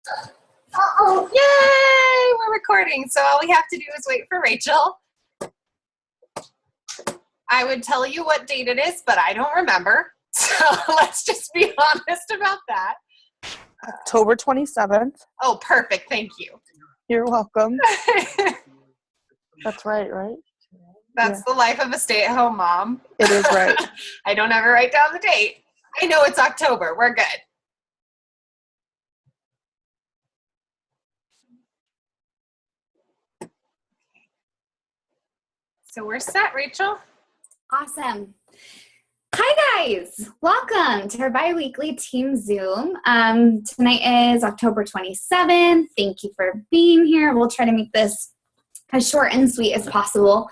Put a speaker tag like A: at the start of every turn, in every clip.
A: Uh-oh.
B: Yay! We're recording. So all we have to do is wait for Rachel. I would tell you what date it is, but I don't remember. So let's just be honest about that.
A: October 27th.
B: Oh, perfect. Thank you.
A: You're welcome. That's right?
B: That's the life of a stay-at-home mom.
A: It is right.
B: I don't ever write down the date. I know it's October. We're good. So we're set, Rachel.
C: Awesome. Hi, guys. Welcome to our bi-weekly team Zoom. Tonight is October 27th. Thank you for being here. We'll try to make this as short and sweet as possible.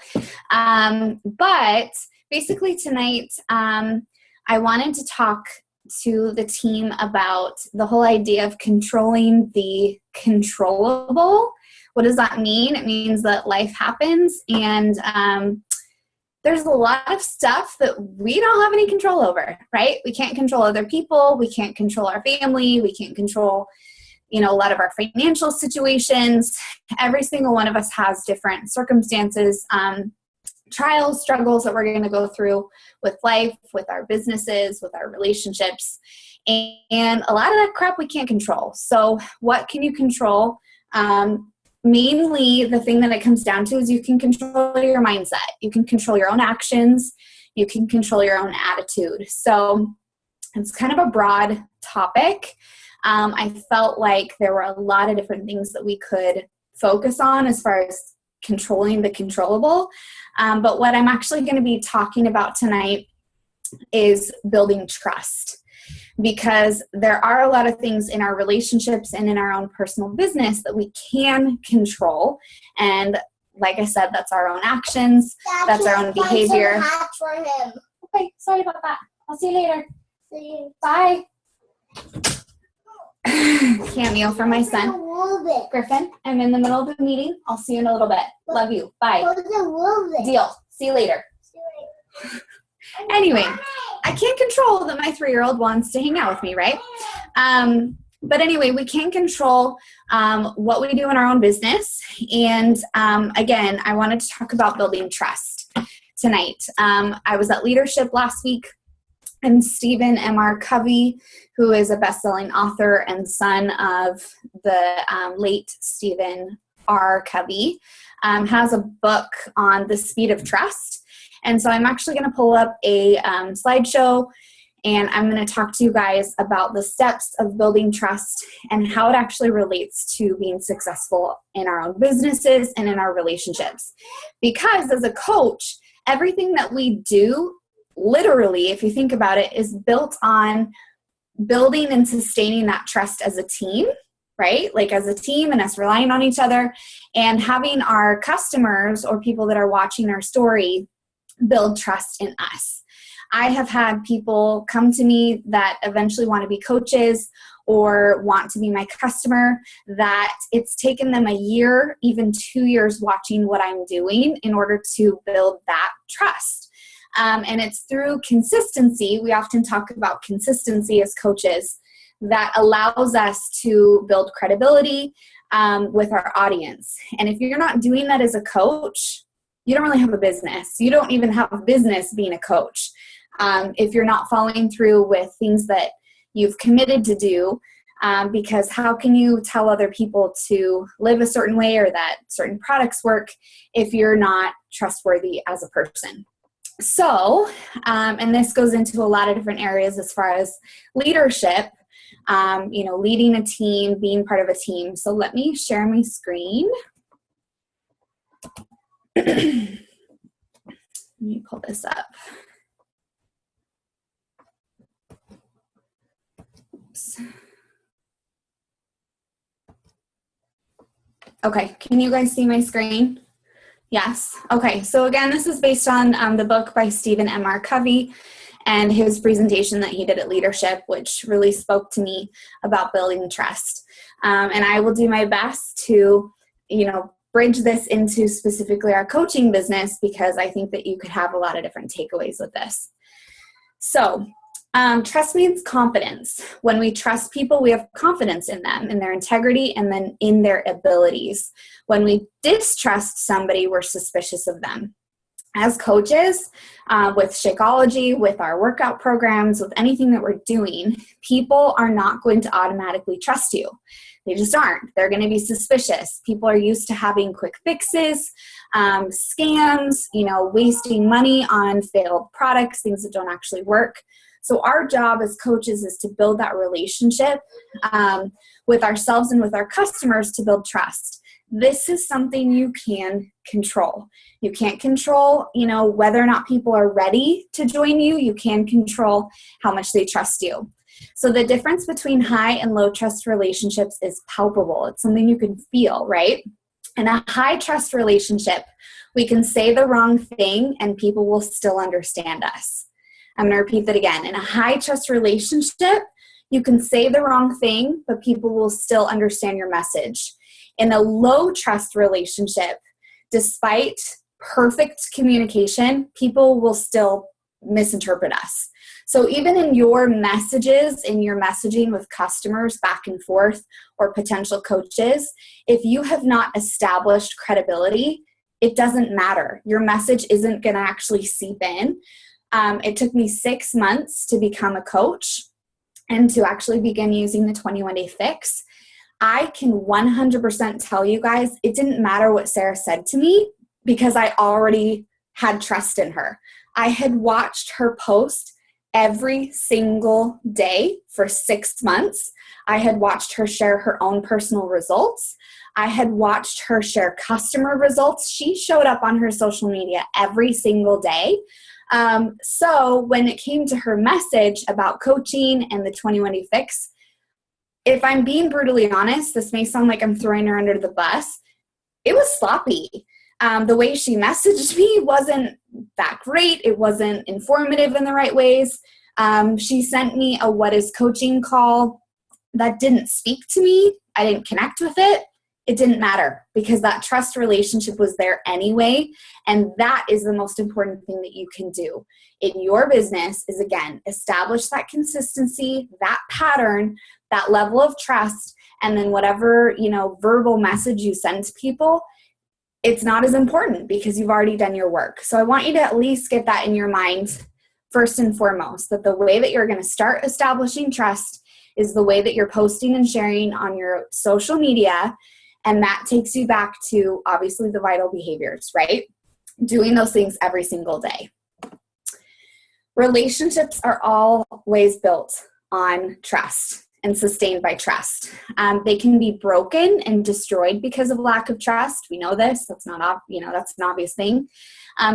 C: But basically tonight, I wanted to talk to the team about the whole idea of controlling the controllable. What does that mean? It means that life happens and there's a lot of stuff that we don't have any control over, right? We can't control other people. We can't control our family. We can't control, a lot of our financial situations. Every single one of us has different circumstances, trials, struggles that we're going to go through with life, with our businesses, with our relationships. And a lot of that crap we can't control. So what can you control? Mainly, the thing that it comes down to is you can control your mindset. You can control your own actions. You can control your own attitude. So it's kind of a broad topic. I felt like there were a lot of different things that we could focus on as far as controlling the controllable. But what I'm actually going to be talking about tonight is building trust. Because there are a lot of things in our relationships and in our own personal business that we can control. And like I said, that's our own actions. That's our own behavior.
D: For him.
C: Okay, sorry about that. I'll see you later.
D: See you.
C: Bye. Cameo for my son.
D: Son.
C: Griffin, I'm in the middle of the meeting. I'll see you in a little bit. Love you. Bye. Deal. See you later. Anyway, I can't control that my 3-year-old wants to hang out with me, right? But anyway, we can control what we do in our own business. And again, I wanted to talk about building trust tonight. I was at Leadership last week, and Stephen M.R. Covey, who is a best-selling author and son of the late Stephen R. Covey, has a book on the speed of trust. And so I'm actually going to pull up a slideshow, and I'm going to talk to you guys about the steps of building trust and how it actually relates to being successful in our own businesses and in our relationships. Because as a coach, everything that we do, literally, if you think about it, is built on building and sustaining that trust as a team, right? Like as a team and us relying on each other and having our customers or people that are watching our story build trust in us. I have had people come to me that eventually want to be coaches or want to be my customer, that it's taken them a year, even 2 years watching what I'm doing in order to build that trust. And it's through consistency. We often talk about consistency as coaches that allows us to build credibility with our audience. And if you're not doing that as a coach, you don't really have a business. You don't even have a business being a coach. If you're not following through with things that you've committed to do, because how can you tell other people to live a certain way or that certain products work if you're not trustworthy as a person? So, and this goes into a lot of different areas as far as leadership, leading a team, being part of a team. So let me share my screen. Let me pull this up. Oops. Okay, can you guys see my screen? Yes. Okay, so again, this is based on the book by Stephen M.R. Covey and his presentation that he did at Leadership, which really spoke to me about building trust. And I will do my best to, bridge this into specifically our coaching business, because I think that you could have a lot of different takeaways with this. So Trust means confidence. When we trust people, we have confidence in them, in their integrity, and then in their abilities. When we distrust somebody, we're suspicious of them. As coaches, with Shakeology, with our workout programs, with anything that we're doing, people are not going to automatically trust you. They just aren't. They're going to be suspicious. People are used to having quick fixes, scams, wasting money on failed products, things that don't actually work. So our job as coaches is to build that relationship with ourselves and with our customers to build trust. This is something you can control. You can't control, whether or not people are ready to join you. You can control how much they trust you. So the difference between high and low trust relationships is palpable. It's something you can feel, right? In a high trust relationship, we can say the wrong thing and people will still understand us. I'm going to repeat that again. In a high trust relationship, you can say the wrong thing, but people will still understand your message. In a low trust relationship, despite perfect communication, people will still misinterpret us. So even in your messages, in your messaging with customers back and forth or potential coaches, if you have not established credibility, it doesn't matter. Your message isn't going to actually seep in. It took me 6 months to become a coach and to actually begin using the 21-day fix. I can 100% tell you guys, it didn't matter what Sarah said to me because I already had trust in her. I had watched her post every single day for 6 months. I had watched her share her own personal results. I had watched her share customer results. She showed up on her social media every single day. So when it came to her message about coaching and the 21-day fix, if I'm being brutally honest, this may sound like I'm throwing her under the bus. It was sloppy. The way she messaged me wasn't that great. It wasn't informative in the right ways. She sent me a what is coaching call that didn't speak to me. I didn't connect with it. It didn't matter because that trust relationship was there anyway. And that is the most important thing that you can do in your business is, again, establish that consistency, that pattern, that level of trust, and then whatever, verbal message you send to people, it's not as important because you've already done your work. So I want you to at least get that in your mind first and foremost, that the way that you're going to start establishing trust is the way that you're posting and sharing on your social media. And that takes you back to obviously the vital behaviors, right? Doing those things every single day. Relationships are always built on trust and sustained by trust. They can be broken and destroyed because of lack of trust. We know this. That's not, that's an obvious thing.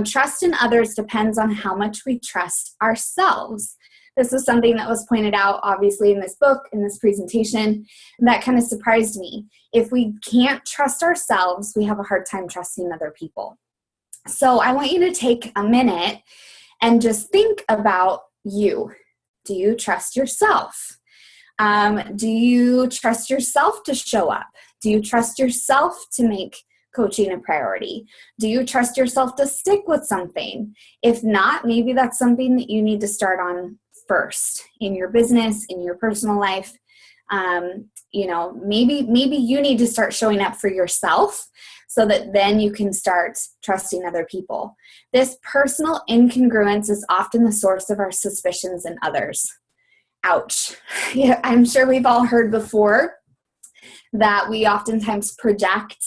C: Trust in others depends on how much we trust ourselves. This was something that was pointed out, obviously, in this book, in this presentation, and that kind of surprised me. If we can't trust ourselves, we have a hard time trusting other people. So I want you to take a minute and just think about you. Do you trust yourself? Do you trust yourself to show up? Do you trust yourself to make coaching a priority? Do you trust yourself to stick with something? If not, maybe that's something that you need to start on first in your business, in your personal life. Maybe you need to start showing up for yourself so that then you can start trusting other people. This personal incongruence is often the source of our suspicions in others. Ouch. Yeah, I'm sure we've all heard before that we oftentimes project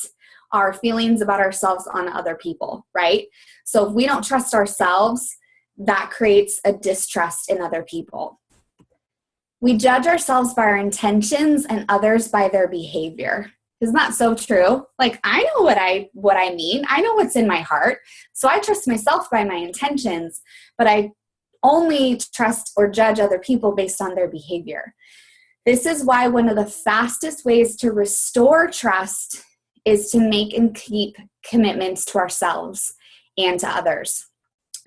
C: our feelings about ourselves on other people, right? So if we don't trust ourselves, that creates a distrust in other people. We judge ourselves by our intentions and others by their behavior. Isn't that so true? Like, I know what I mean. I know what's in my heart. So I trust myself by my intentions, but I only trust or judge other people based on their behavior. This is why one of the fastest ways to restore trust is to make and keep commitments to ourselves and to others.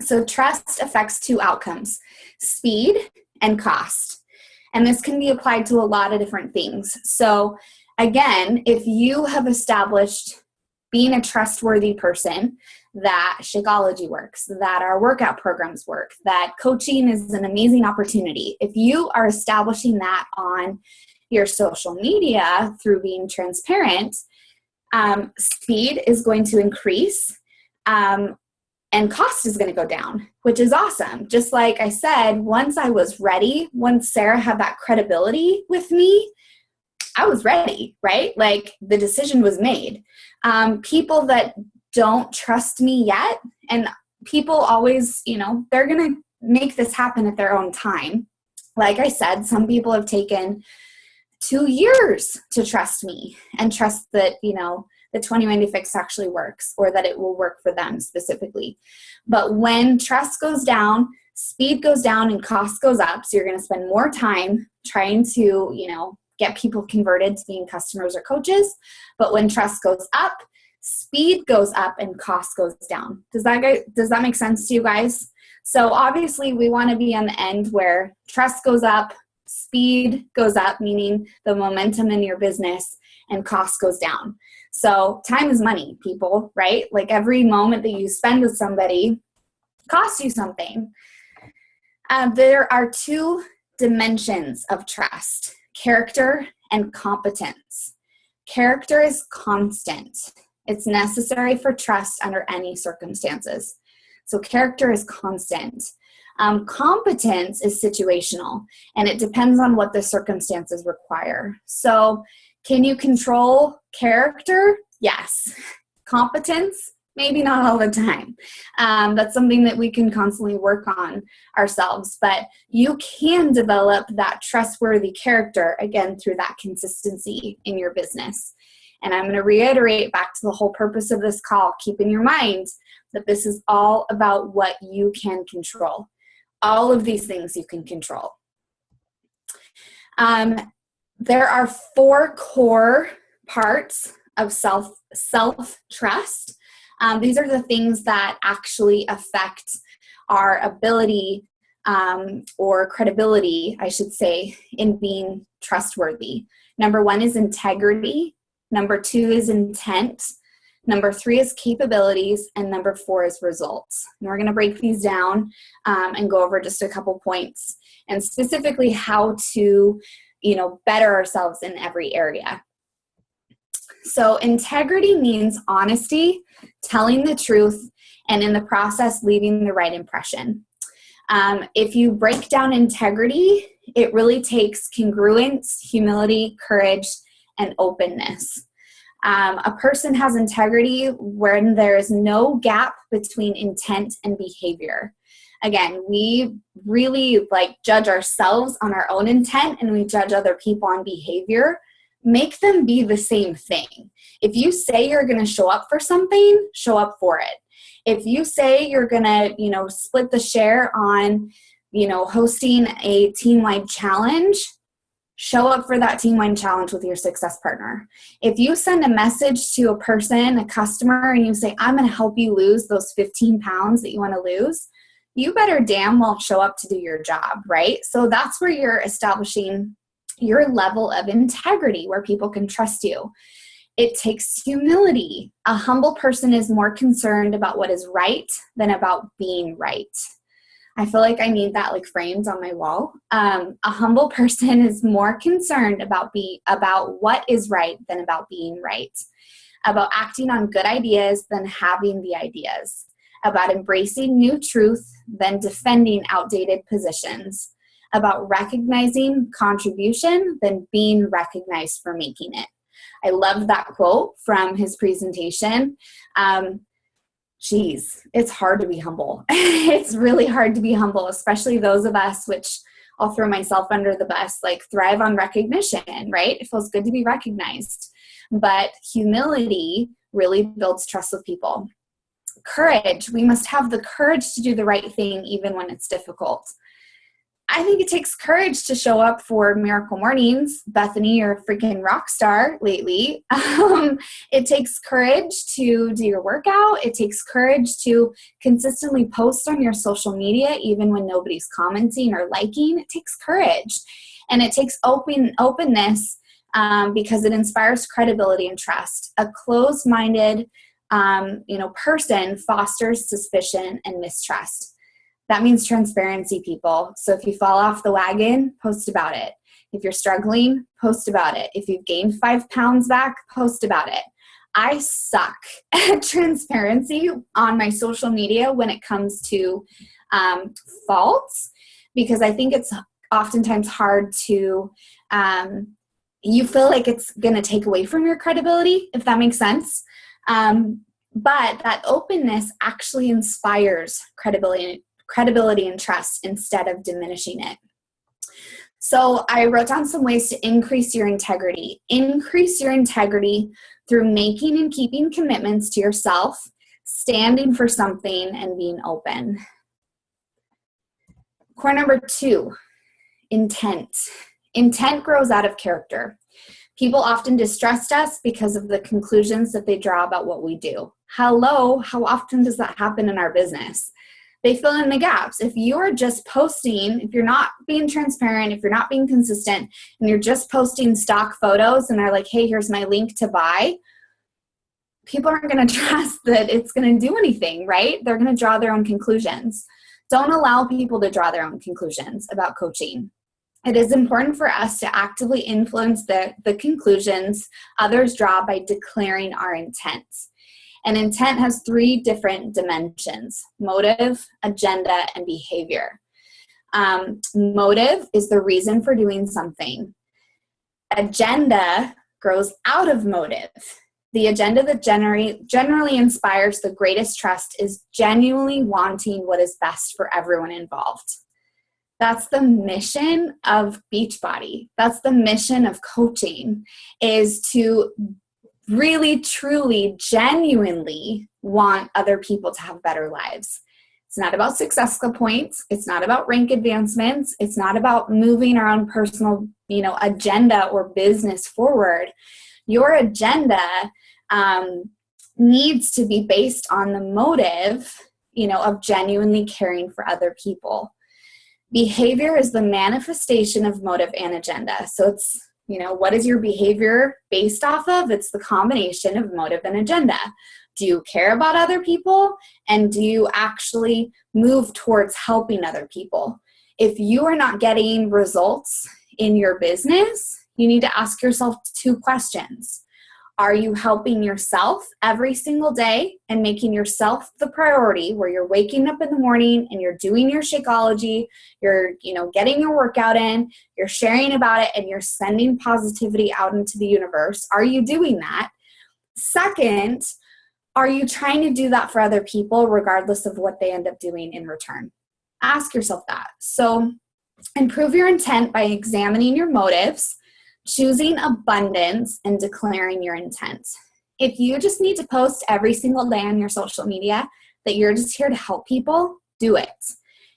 C: So trust affects two outcomes, speed and cost. And this can be applied to a lot of different things. So again, if you have established being a trustworthy person, that Shakeology works, that our workout programs work, that coaching is an amazing opportunity. If you are establishing that on your social media through being transparent, speed is going to increase, and cost is going to go down, which is awesome. Just like I said, once I was ready, once Sarah had that credibility with me, I was ready, right? Like the decision was made. People that don't trust me yet, and people always, they're going to make this happen at their own time. Like I said, some people have taken 2 years to trust me and trust that, the 20 Fix actually works, or that it will work for them specifically. But when trust goes down, speed goes down and cost goes up. So you're going to spend more time trying to, get people converted to being customers or coaches. But when trust goes up, speed goes up and cost goes down. Does that make sense to you guys? So obviously we want to be on the end where trust goes up, speed goes up, meaning the momentum in your business, and cost goes down. So time is money, people, right? Like every moment that you spend with somebody costs you something. There are 2 dimensions of trust: character and competence. Character is constant. It's necessary for trust under any circumstances. So character is constant. Competence is situational, and it depends on what the circumstances require. So can you control character? Yes. Competence? Maybe not all the time. That's something that we can constantly work on ourselves, but you can develop that trustworthy character, again, through that consistency in your business. And I'm going to reiterate back to the whole purpose of this call. Keep in your mind that this is all about what you can control. All of these things you can control. There are 4 core parts of self-trust. These are the things that actually affect our ability or credibility, I should say, in being trustworthy. Number 1 is integrity. Number 2 is intent. Number 3 is capabilities. And number 4 is results. And we're going to break these down and go over just a couple points, and specifically how to better ourselves in every area. So integrity means honesty, telling the truth, and in the process, leaving the right impression. If you break down integrity, it really takes congruence, humility, courage, and openness. A person has integrity when there is no gap between intent and behavior. Again, we really judge ourselves on our own intent, and we judge other people on behavior. Make them be the same thing. If you say you're going to show up for something, show up for it. If you say you're going to, split the share on, hosting a team-wide challenge, show up for that team-wide challenge with your success partner. If you send a message to a person, a customer, and you say, I'm going to help you lose those 15 pounds that you want to lose, you better damn well show up to do your job, right? So that's where you're establishing your level of integrity, where people can trust you. It takes humility. A humble person is more concerned about what is right than about being right. I feel like I need that framed on my wall. A humble person is more concerned about what is right than about being right, about acting on good ideas than having the ideas, about embracing new truth than defending outdated positions, about recognizing contribution than being recognized for making it. I love that quote from his presentation. It's hard to be humble. It's really hard to be humble, especially those of us, which I'll throw myself under the bus, thrive on recognition, right? It feels good to be recognized. But humility really builds trust with people. Courage. We must have the courage to do the right thing even when it's difficult. I think it takes courage to show up for Miracle Mornings. Bethany, you're a freaking rock star lately. It takes courage to do your workout. It takes courage to consistently post on your social media, even when nobody's commenting or liking. It takes courage. And it takes openness because it inspires credibility and trust. A closed-minded person fosters suspicion and mistrust. That means transparency, people. So if you fall off the wagon, post about it. If you're struggling, post about it. If you've gained 5 pounds back, post about it. I suck at transparency on my social media when it comes to faults, because I think it's oftentimes hard to, you feel like it's going to take away from your credibility, if that makes sense. But that openness actually inspires credibility and trust instead of diminishing it. So I wrote down some ways to increase your integrity. Increase your integrity through making and keeping commitments to yourself, standing for something, and being open. Core number 2, intent. Intent grows out of character. People often distrust us because of the conclusions that they draw about what we do. Hello, how often does that happen in our business? They fill in the gaps. If you are just posting, if you're not being transparent, if you're not being consistent, and you're just posting stock photos and are like, hey, here's my link to buy, people aren't going to trust that it's going to do anything, right? They're going to draw their own conclusions. Don't allow people to draw their own conclusions about coaching. It is important for us to actively influence the conclusions others draw by declaring our intent. And intent has 3 different dimensions: motive, agenda, and behavior. Motive is the reason for doing something. Agenda grows out of motive. The agenda that generally inspires the greatest trust is genuinely wanting what is best for everyone involved. That's the mission of Beachbody. That's the mission of coaching, is to really, truly, genuinely want other people to have better lives. It's not about successful points. It's not about rank advancements. It's not about moving our own personal, agenda or business forward. Your agenda needs to be based on the motive, of genuinely caring for other people. Behavior is the manifestation of motive and agenda. So it's, what is your behavior based off of? It's the combination of motive and agenda. Do you care about other people? And do you actually move towards helping other people? If you are not getting results in your business, you need to ask yourself 2 questions. Are you helping yourself every single day and making yourself the priority, where you're waking up in the morning and you're doing your Shakeology, you're, getting your workout in, you're sharing about it, and you're sending positivity out into the universe? Are you doing that? Second, are you trying to do that for other people regardless of what they end up doing in return? Ask yourself that. So improve your intent by examining your motives, choosing abundance, and declaring your intent. If you just need to post every single day on your social media that you're just here to help people, do it.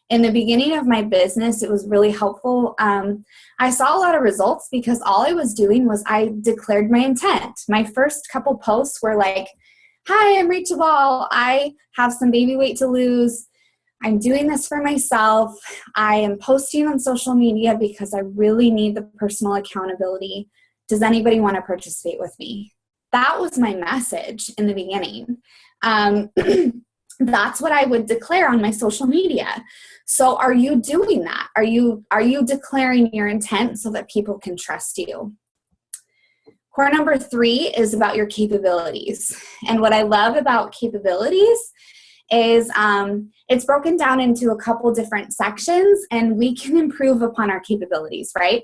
C: In the beginning of my business, it was really helpful. I saw a lot of results because all I was doing was I declared my intent. My first couple posts were like, hi, I'm Rachel Ball. I have some baby weight to lose. I'm doing this for myself. I am posting on social media because I really need the personal accountability. Does anybody want to participate with me? That was my message in the beginning. That's what I would declare on my social media. So are you doing that? Are you declaring your intent so that people can trust you? Core number 3 is about your capabilities. And what I love about capabilities is it's broken down into a couple different sections, and we can improve upon our capabilities, right?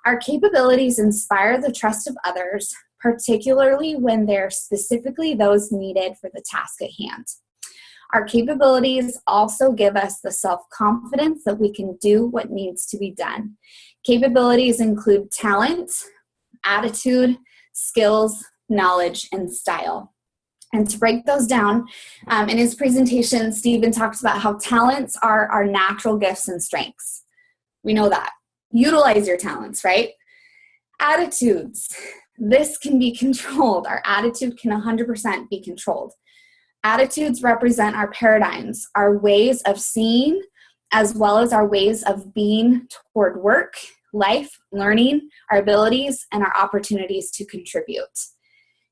C: Our capabilities inspire the trust of others, particularly when they're specifically those needed for the task at hand. Our capabilities also give us the self-confidence that we can do what needs to be done. Capabilities include talent, attitude, skills, knowledge, and style. And to break those down, in his presentation, Stephen talks about how talents are our natural gifts and strengths. We know that. Utilize your talents, right? Attitudes. This can be controlled. Our attitude can 100% be controlled. Attitudes represent our paradigms, our ways of seeing, as well as our ways of being toward work, life, learning, our abilities, and our opportunities to contribute.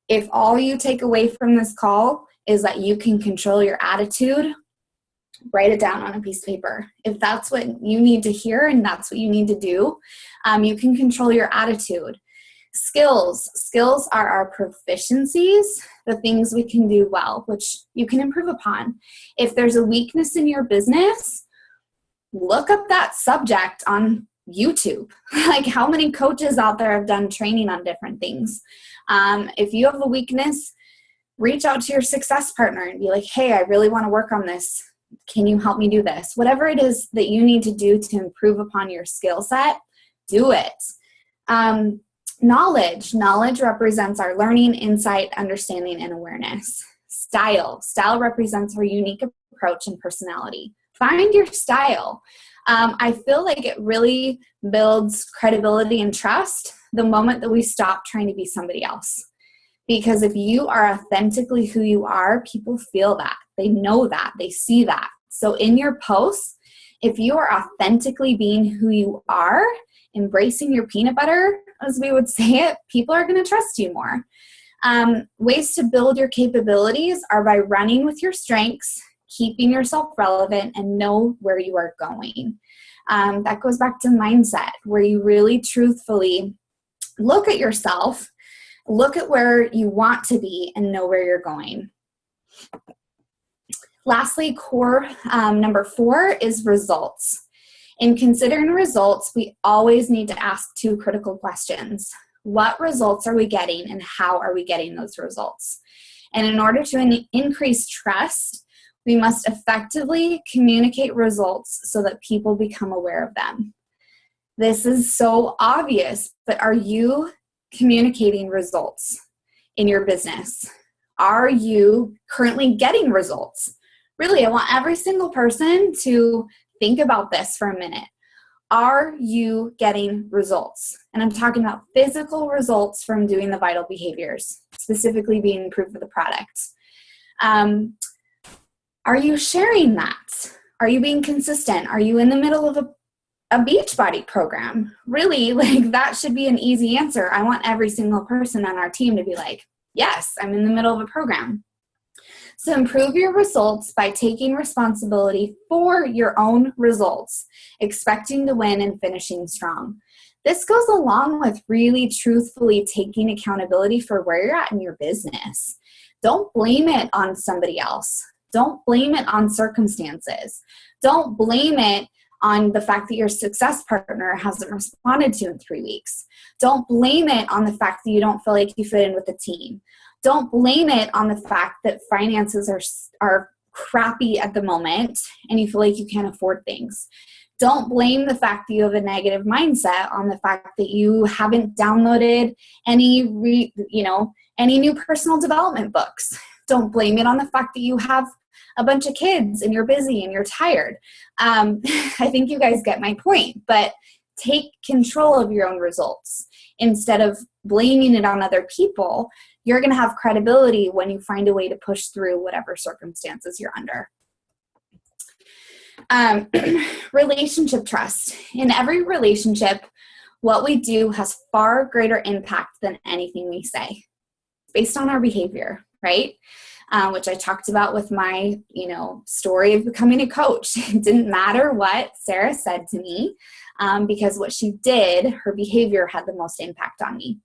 C: If all you take away from this call is that you can control your attitude. Write it down on a piece of paper. If that's what you need to hear and that's what you need to do, you can control your attitude. Skills are our proficiencies, the things we can do well, which you can improve upon. If there's a weakness in your business, look up that subject on YouTube. Like, how many coaches out there have done training on different things? If you have a weakness, reach out to your success partner and be like, hey, I really want to work on this. Can you help me do this? Whatever it is that you need to do to improve upon your skill set, do it. Knowledge represents our learning, insight, understanding, and awareness. Style represents our unique approach and personality. Find your style. I feel like it really builds credibility and trust the moment that we stop trying to be somebody else. Because if you are authentically who you are, people feel that. They know that. They see that. So in your posts, if you are authentically being who you are, embracing your peanut butter, as we would say it, people are going to trust you more. Ways to build your capabilities are by running with your strengths, keeping yourself relevant, and know where you are going. That goes back to mindset, where you really truthfully look at yourself, look at where you want to be, and know where you're going. Lastly, core number 4 is results. In considering results, we always need to ask 2 critical questions. What results are we getting, and how are we getting those results? And in order to increase trust, we must effectively communicate results so that people become aware of them. This is so obvious, but are you communicating results in your business? Are you currently getting results? Really, I want every single person to think about this for a minute. Are you getting results? And I'm talking about physical results from doing the vital behaviors, specifically being improved with the product. Are you sharing that? Are you being consistent? Are you in the middle of a Beachbody program? Really, like, that should be an easy answer. I want every single person on our team to be like, yes, I'm in the middle of a program. So improve your results by taking responsibility for your own results, expecting to win and finishing strong. This goes along with really truthfully taking accountability for where you're at in your business. Don't blame it on somebody else. Don't blame it on circumstances. Don't blame it on the fact that your success partner hasn't responded to in 3 weeks. Don't blame it on the fact that you don't feel like you fit in with the team. Don't blame it on the fact that finances are crappy at the moment and you feel like you can't afford things. Don't blame the fact that you have a negative mindset on the fact that you haven't downloaded any new personal development books. Don't blame it on the fact that you have a bunch of kids and you're busy and you're tired. I think you guys get my point, but take control of your own results. Instead of blaming it on other people, you're going to have credibility when you find a way to push through whatever circumstances you're under. Relationship trust. In every relationship, what we do has far greater impact than anything we say, based on our behavior, right? Which I talked about with my, story of becoming a coach. It didn't matter what Sarah said to me, because what she did, her behavior had the most impact on me.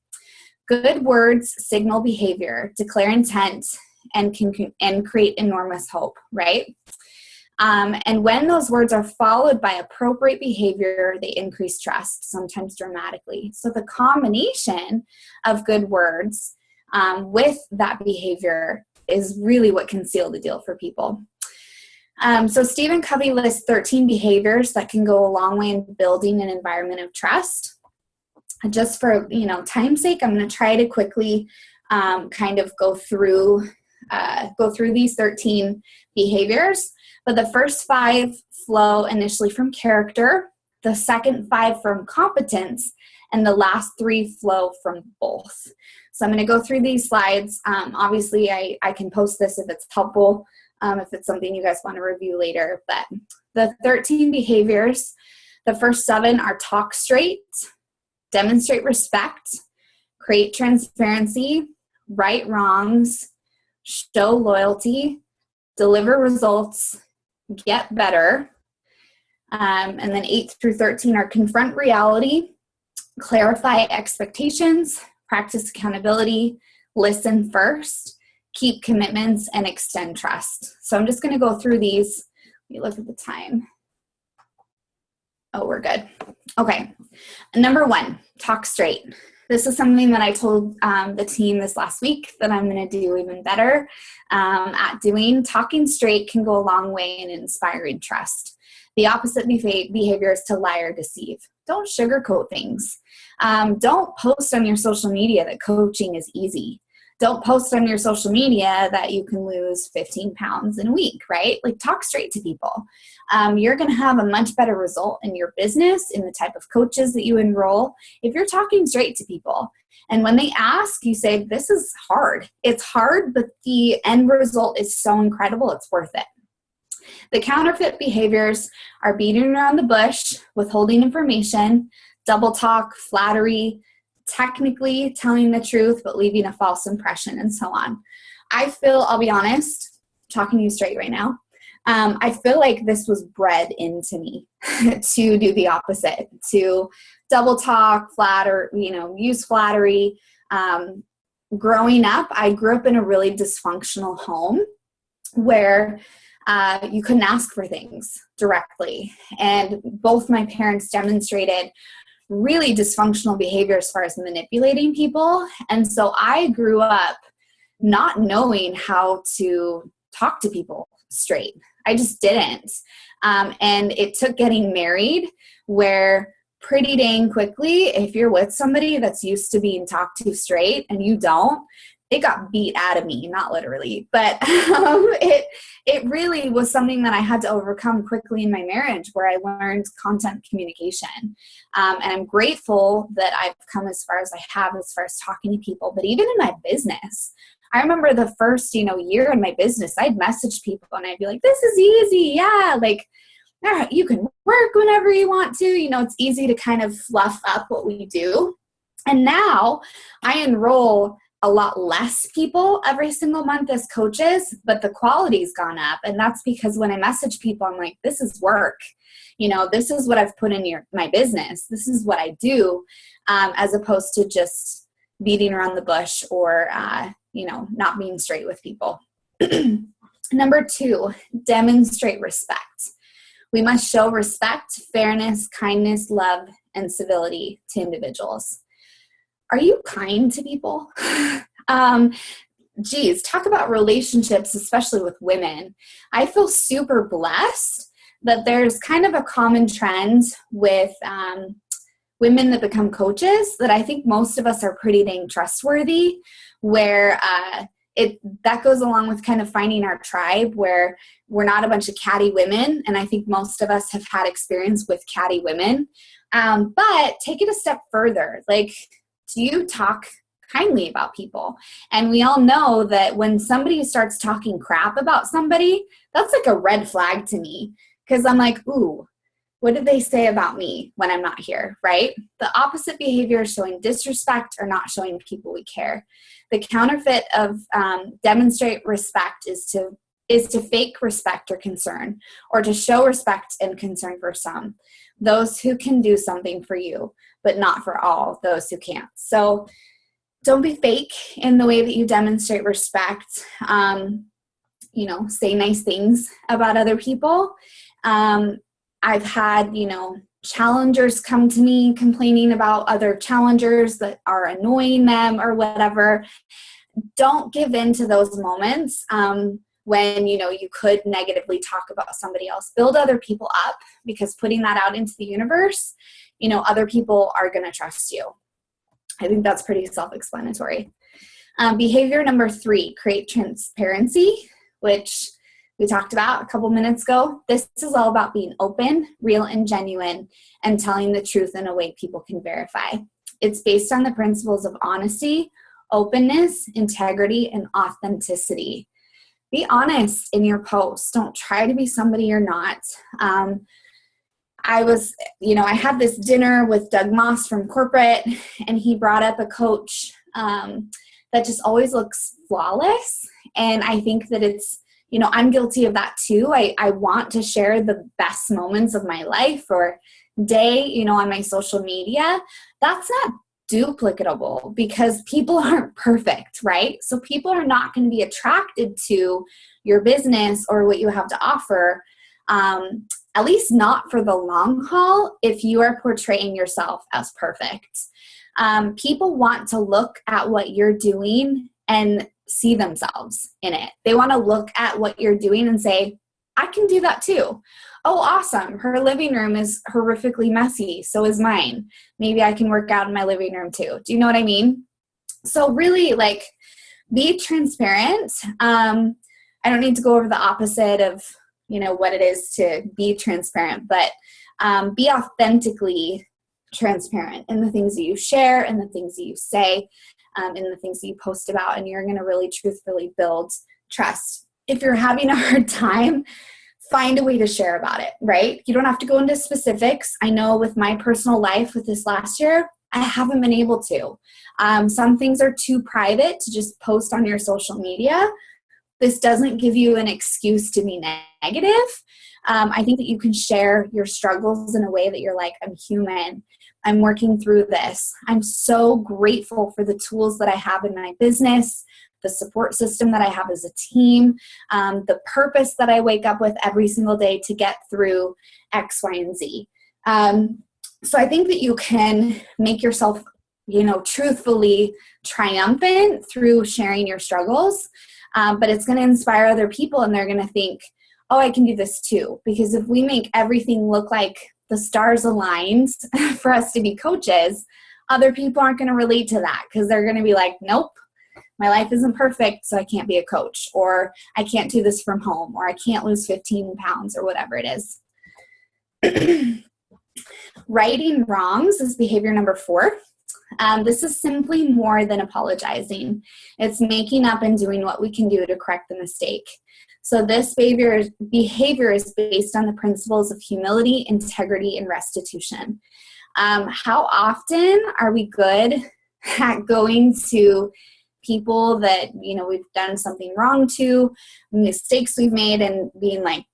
C: Good words signal behavior, declare intent, and can create enormous hope, right? And when those words are followed by appropriate behavior, they increase trust, sometimes dramatically. So the combination of good words with that behavior is really what can seal the deal for people. So Stephen Covey lists 13 behaviors that can go a long way in building an environment of trust. Just for time's sake, I'm going to try to quickly kind of go through these 13 behaviors. But the first 5 flow initially from character, the second 5 from competence, and the last 3 flow from both. So I'm going to go through these slides. Obviously, I can post this if it's helpful, if it's something you guys want to review later. But the 13 behaviors, the first 7 are talk straight, demonstrate respect, create transparency, right wrongs, show loyalty, deliver results, get better. And then 8 through 13 are confront reality, clarify expectations, practice accountability, listen first, keep commitments, and extend trust. So I'm just going to go through these. Let me look at the time. Oh, we're good. Okay. Number 1, talk straight. This is something that I told the team this last week that I'm going to do even better at doing. Talking straight can go a long way in inspiring trust. The opposite behavior is to lie or deceive. Don't sugarcoat things. Don't post on your social media that coaching is easy. Don't post on your social media that you can lose 15 pounds in a week, right? Like, talk straight to people. You're going to have a much better result in your business, in the type of coaches that you enroll, if you're talking straight to people. And when they ask, you say, this is hard. It's hard, but the end result is so incredible, it's worth it. The counterfeit behaviors are beating around the bush, withholding information, double talk, flattery, technically telling the truth but leaving a false impression, and so on. I'll be honest, talking to you straight right now, I feel like this was bred into me to do the opposite, to double talk, use flattery. Growing up, I grew up in a really dysfunctional home where you couldn't ask for things directly. And both my parents demonstrated really dysfunctional behavior as far as manipulating people. And so I grew up not knowing how to talk to people straight. I just didn't. And it took getting married where pretty dang quickly, if you're with somebody that's used to being talked to straight and you don't, it got beat out of me, not literally, but it really was something that I had to overcome quickly in my marriage, where I learned content communication. And I'm grateful that I've come as far as I have as far as talking to people, but even in my business, I remember the first, year in my business, I'd message people and I'd be like, this is easy. Yeah. Like, you can work whenever you want to, it's easy to kind of fluff up what we do. And now I enroll a lot less people every single month as coaches, but the quality's gone up. And that's because when I message people, I'm like, this is work. This is what I've put in my business. This is what I do, as opposed to just beating around the bush or, not being straight with people. Number 2, demonstrate respect. We must show respect, fairness, kindness, love, and civility to individuals. Are you kind to people? Talk about relationships, especially with women. I feel super blessed that there's kind of a common trend with women that become coaches that I think most of us are pretty dang trustworthy, where that goes along with kind of finding our tribe, where we're not a bunch of catty women. And I think most of us have had experience with catty women. But take it a step further. Like, do you talk kindly about people? And we all know that when somebody starts talking crap about somebody, that's like a red flag to me, because I'm like, ooh, what did they say about me when I'm not here, right? The opposite behavior is showing disrespect or not showing people we care. The counterfeit of demonstrate respect is to fake respect or concern, or to show respect and concern for some, those who can do something for you, but not for all those who can't. So don't be fake in the way that you demonstrate respect. Say nice things about other people. I've had, challengers come to me complaining about other challengers that are annoying them or whatever. Don't give in to those moments when, you could negatively talk about somebody else. Build other people up, because putting that out into the universe, other people are going to trust you. I think that's pretty self-explanatory. Behavior number 3, create transparency, which we talked about a couple minutes ago. This is all about being open, real, and genuine, and telling the truth in a way people can verify. It's based on the principles of honesty, openness, integrity, and authenticity. Be honest in your posts. Don't try to be somebody you're not. I had this dinner with Doug Moss from corporate, and he brought up a coach that just always looks flawless. And I think that it's, I'm guilty of that too. I want to share the best moments of my life or day, on my social media. That's not duplicatable because people aren't perfect, right? So people are not going to be attracted to your business or what you have to offer, at least not for the long haul if you are portraying yourself as perfect. People want to look at what you're doing and see themselves in it. They want to look at what you're doing and say, I can do that too. Oh, awesome. Her living room is horrifically messy. So is mine. Maybe I can work out in my living room too. Do you know what I mean? So really, be transparent. I don't need to go over the opposite of, what it is to be transparent, but be authentically transparent in the things that you share and the things that you say, and the things that you post about, and you're going to really truthfully build trust. If you're having a hard time, find a way to share about it, right? You don't have to go into specifics. I know with my personal life with this last year, I haven't been able to. Some things are too private to just post on your social media. This doesn't give you an excuse to be negative. I think that you can share your struggles in a way that you're like, I'm human. I'm working through this. I'm so grateful for the tools that I have in my business, the support system that I have as a team, the purpose that I wake up with every single day to get through X, Y, and Z. So I think that you can make yourself, truthfully triumphant through sharing your struggles, but it's going to inspire other people and they're going to think, oh, I can do this too. Because if we make everything look like the stars aligned for us to be coaches, other people aren't going to relate to that because they're going to be like, nope, my life isn't perfect, so I can't be a coach, or I can't do this from home, or I can't lose 15 pounds, or whatever it is. Righting wrongs is behavior number 4. This is simply more than apologizing. It's making up and doing what we can do to correct the mistake. So this behavior is based on the principles of humility, integrity, and restitution. How often are we good at going to people that, we've done something wrong to, mistakes we've made, and being like,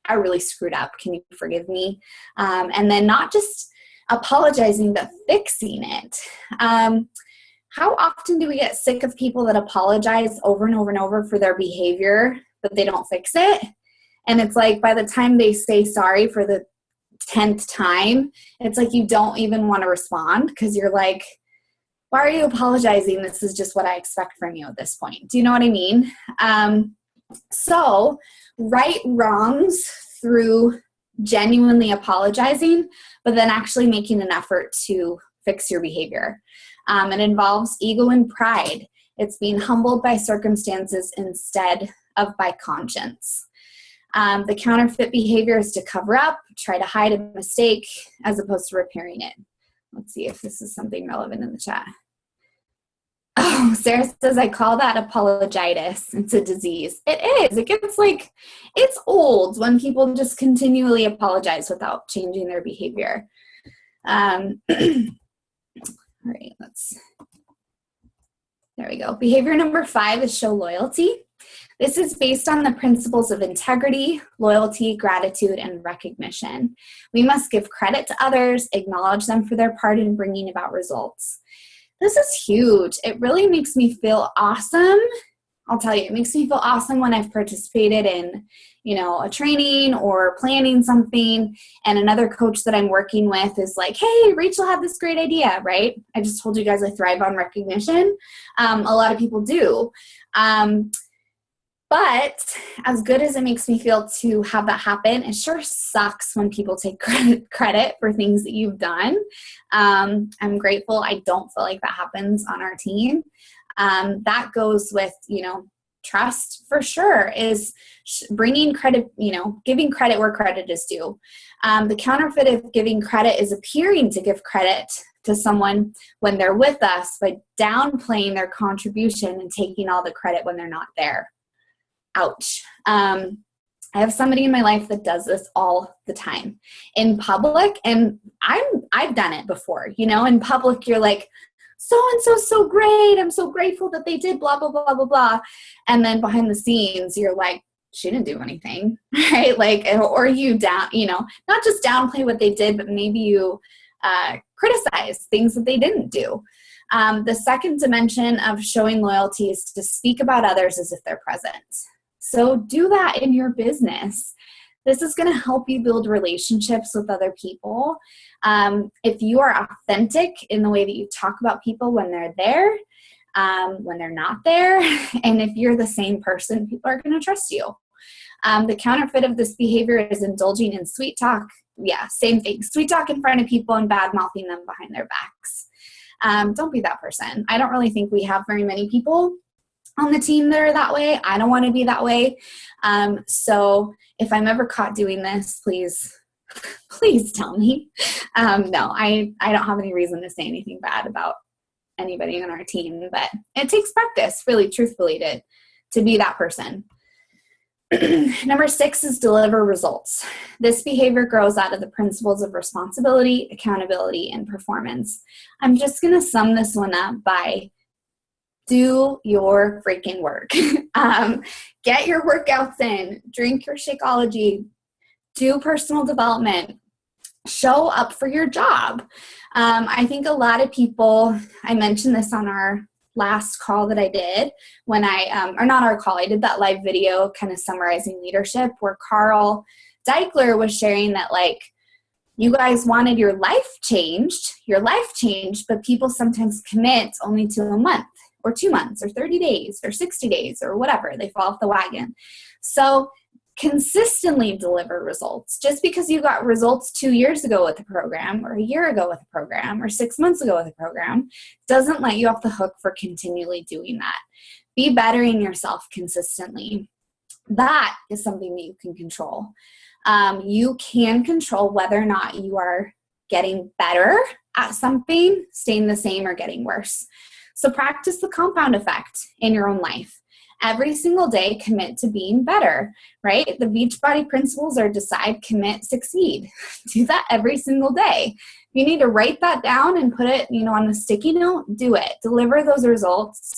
C: I really screwed up. Can you forgive me? And then not just apologizing, but fixing it. How often do we get sick of people that apologize over and over and over for their behavior, but they don't fix it? And it's like by the time they say sorry for the 10th time, it's like you don't even want to respond because you're like, why are you apologizing? This is just what I expect from you at this point. Do you know what I mean? So right wrongs through genuinely apologizing, but then actually making an effort to fix your behavior. It involves ego and pride. It's being humbled by circumstances instead of by conscience. The counterfeit behavior is to cover up, try to hide a mistake, as opposed to repairing it. Let's see if this is something relevant in the chat. Oh, Sarah says, I call that apologitis. It's a disease. It is. It gets it's old when people just continually apologize without changing their behavior. All right, there we go. Behavior number 5 is show loyalty. This is based on the principles of integrity, loyalty, gratitude, and recognition. We must give credit to others, acknowledge them for their part in bringing about results. This is huge. It really makes me feel awesome. I'll tell you, it makes me feel awesome when I've participated in, a training or planning something, and another coach that I'm working with is like, hey, Rachel had this great idea, right? I just told you guys I thrive on recognition. A lot of people do. But as good as it makes me feel to have that happen, it sure sucks when people take credit for things that you've done. I'm grateful I don't feel like that happens on our team. That goes with, trust for sure is bringing credit, giving credit where credit is due. The counterfeit of giving credit is appearing to give credit to someone when they're with us, but downplaying their contribution and taking all the credit when they're not there. Ouch. I have somebody in my life that does this all the time in public, and I've done it before. In public, you're like so-and-so so great. I'm so grateful that they did blah, blah, blah, blah, blah. And then behind the scenes, you're like, she didn't do anything, right? Like, or you not just downplay what they did, but maybe you criticize things that they didn't do. The second dimension of showing loyalty is to speak about others as if they're present. So do that in your business. This is going to help you build relationships with other people. If you are authentic in the way that you talk about people when they're there, when they're not there, and if you're the same person, people are going to trust you. The counterfeit of this behavior is indulging in sweet talk. Yeah, same thing. Sweet talk in front of people and bad mouthing them behind their backs. Don't be that person. I don't really think we have very many people on the team that are that way. I don't want to be that way. So if I'm ever caught doing this, please tell me. No, I don't have any reason to say anything bad about anybody on our team, but it takes practice, really, truthfully, to be that person. Number 6 is deliver results. This behavior grows out of the principles of responsibility, accountability, and performance. I'm just going to sum this one up by do your freaking work. Get your workouts in, drink your Shakeology, do personal development, show up for your job. I think a lot of people, I mentioned this on our last call that I did when or not our call, I did that live video kind of summarizing leadership where Carl Deichler was sharing that like, you guys wanted your life changed, but people sometimes commit only to a month or 2 months or 30 days or 60 days or whatever. They fall off the wagon. So consistently deliver results. Just because you got results 2 years ago with the program or a year ago with the program or 6 months ago with the program doesn't let you off the hook for continually doing that. Be bettering yourself consistently. That is something that you can control. You can control whether or not you are getting better at something, staying the same, or getting worse. So practice the compound effect in your own life. Every single day, commit to being better, right? The Beachbody principles are decide, commit, succeed. Do that every single day. You need to write that down and put it, on a sticky note. Do it. Deliver those results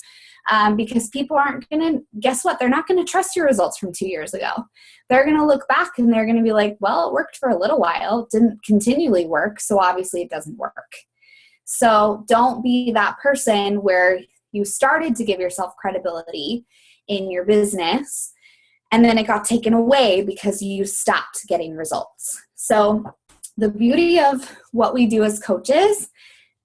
C: because people aren't going to, guess what? They're not going to trust your results from 2 years ago. They're going to look back and they're going to be like, well, it worked for a little while. It didn't continually work, so obviously it doesn't work. So don't be that person where you started to give yourself credibility in your business and then it got taken away because you stopped getting results. So the beauty of what we do as coaches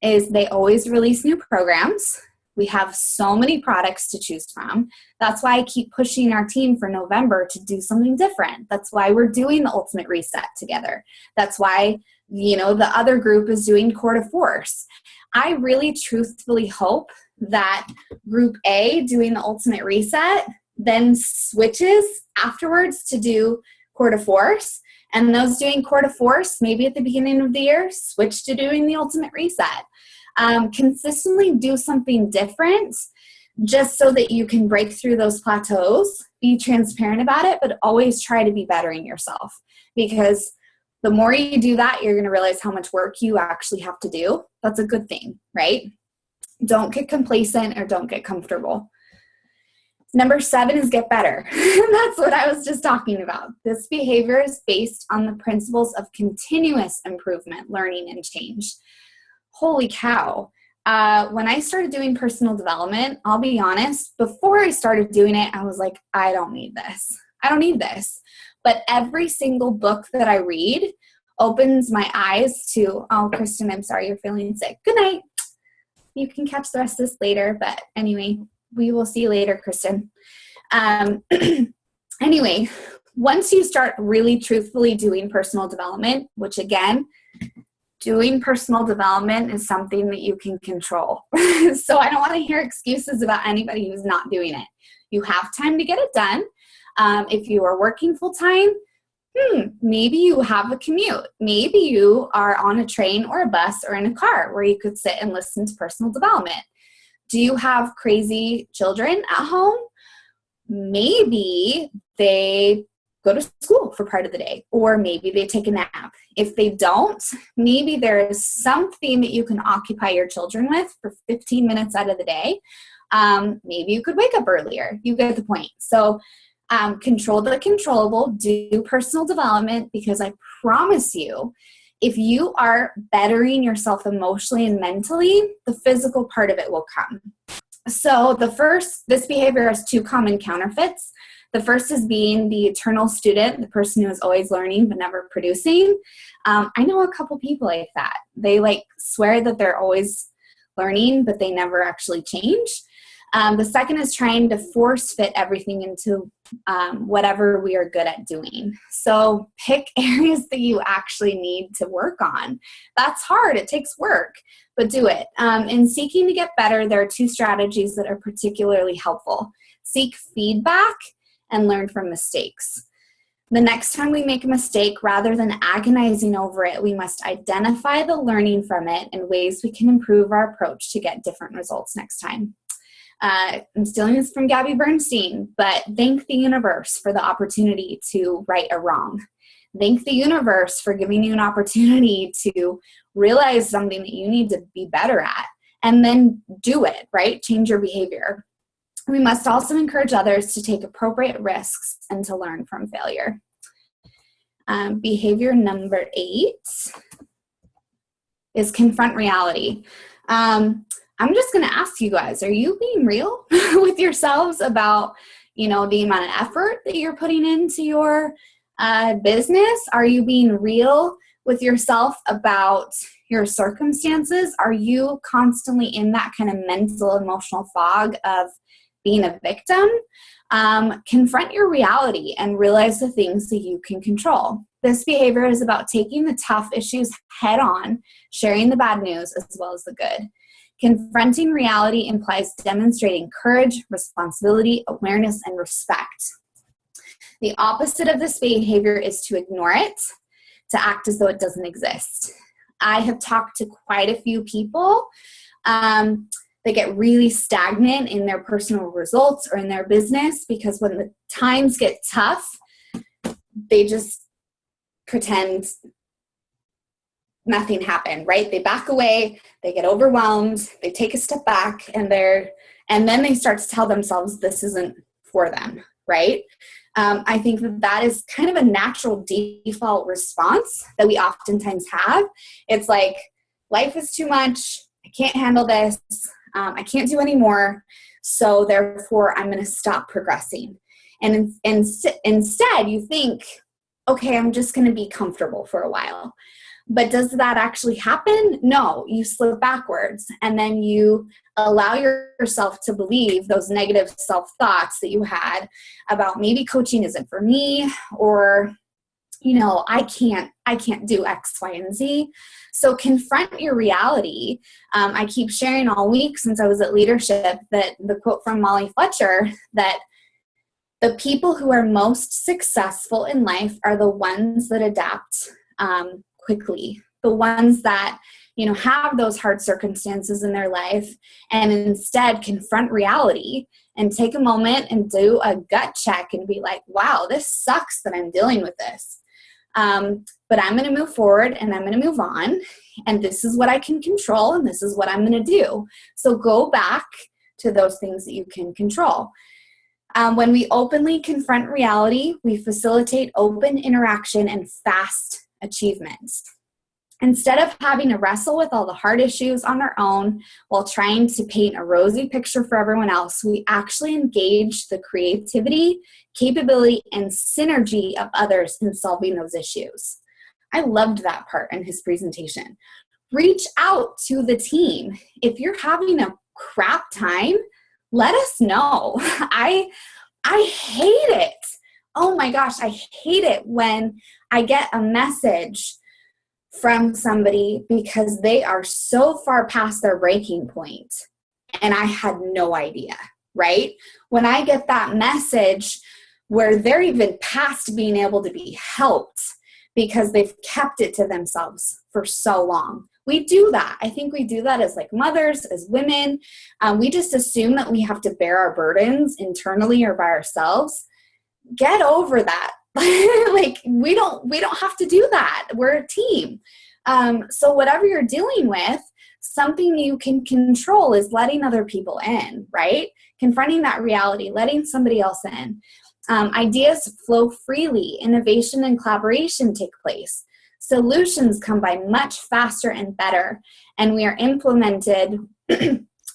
C: is they always release new programs. We have so many products to choose from. That's why I keep pushing our team for November to do something different. That's why we're doing the Ultimate Reset together. That's why, the other group is doing Core to Force. I really truthfully hope that Group A doing the Ultimate Reset then switches afterwards to do Core to Force. And those doing Core to Force, maybe at the beginning of the year, switch to doing the Ultimate Reset. Consistently do something different just so that you can break through those plateaus. Be transparent about it, but always try to be bettering yourself, because the more you do that, you're going to realize how much work you actually have to do. That's a good thing, right? Don't get complacent or don't get comfortable. Number 7 is get better. That's what I was just talking about. This behavior is based on the principles of continuous improvement, learning, and change. Holy cow. When I started doing personal development, I'll be honest, before I started doing it, I was like, I don't need this. But every single book that I read opens my eyes to, oh, Kristen, I'm sorry you're feeling sick. Good night. You can catch the rest of this later. But anyway, we will see you later, Kristen. Anyway, once you start really truthfully doing personal development, which again, doing personal development is something that you can control. So I don't want to hear excuses about anybody who's not doing it. You have time to get it done. If you are working full-time, maybe you have a commute. Maybe you are on a train or a bus or in a car where you could sit and listen to personal development. Do you have crazy children at home? Maybe they go to school for part of the day, or maybe they take a nap. If they don't, maybe there is something that you can occupy your children with for 15 minutes out of the day. Maybe you could wake up earlier. You get the point. So control the controllable, do personal development, because I promise you, if you are bettering yourself emotionally and mentally, the physical part of it will come. So this behavior has two common counterfeits. The first is being the eternal student, the person who is always learning but never producing. I know a couple people like that. They swear that they're always learning, but they never actually change. The second is trying to force fit everything into whatever we are good at doing. So pick areas that you actually need to work on. That's hard. It takes work, but do it. In seeking to get better, there are two strategies that are particularly helpful. Seek feedback and learn from mistakes. The next time we make a mistake, rather than agonizing over it, we must identify the learning from it and ways we can improve our approach to get different results next time. I'm stealing this from Gabby Bernstein, but thank the universe for the opportunity to right a wrong. Thank the universe for giving you an opportunity to realize something that you need to be better at, and then do it, right? Change your behavior. We must also encourage others to take appropriate risks and to learn from failure. Behavior number 8 is confront reality. I'm just going to ask you guys, are you being real with yourselves about, the amount of effort that you're putting into your business? Are you being real with yourself about your circumstances? Are you constantly in that kind of mental, emotional fog of being a victim? Confront your reality and realize the things that you can control. This behavior is about taking the tough issues head on, sharing the bad news as well as the good. Confronting reality implies demonstrating courage, responsibility, awareness, and respect. The opposite of this behavior is to ignore it, to act as though it doesn't exist. I have talked to quite a few people that get really stagnant in their personal results or in their business because when the times get tough, they just pretend nothing happened, right? They back away, they get overwhelmed, they take a step back, and then they start to tell themselves this isn't for them, right? I think that is kind of a natural default response that we oftentimes have. It's like, life is too much, I can't handle this, I can't do anymore, so therefore I'm going to stop progressing. And instead you think, okay, I'm just going to be comfortable for a while. But does that actually happen? No, you slip backwards and then you allow yourself to believe those negative self-thoughts that you had about maybe coaching isn't for me, or I can't do X, Y, and Z. So confront your reality. I keep sharing all week since I was at leadership that the quote from Molly Fletcher, that the people who are most successful in life are the ones that adapt quickly, the ones that have those hard circumstances in their life and instead confront reality and take a moment and do a gut check and be like, wow, this sucks that I'm dealing with this. But I'm going to move forward and I'm going to move on, and this is what I can control and this is what I'm going to do. So go back to those things that you can control. When we openly confront reality, we facilitate open interaction and fast achievements. Instead of having to wrestle with all the hard issues on our own while trying to paint a rosy picture for everyone else, we actually engage the creativity, capability, and synergy of others in solving those issues. I loved that part in his presentation. Reach out to the team. If you're having a crap time, let us know. I hate it. Oh my gosh, I hate it when I get a message from somebody because they are so far past their breaking point and I had no idea, right? When I get that message where they're even past being able to be helped because they've kept it to themselves for so long. We do that. I think we do that as mothers, as women. We just assume that we have to bear our burdens internally or by ourselves. Get over that Like we don't have to do that. We're a team. So whatever you're dealing with, something you can control is letting other people in, right? Confronting that reality, letting somebody else in. Ideas flow freely. Innovation and collaboration take place. Solutions come by much faster and better, and we are implemented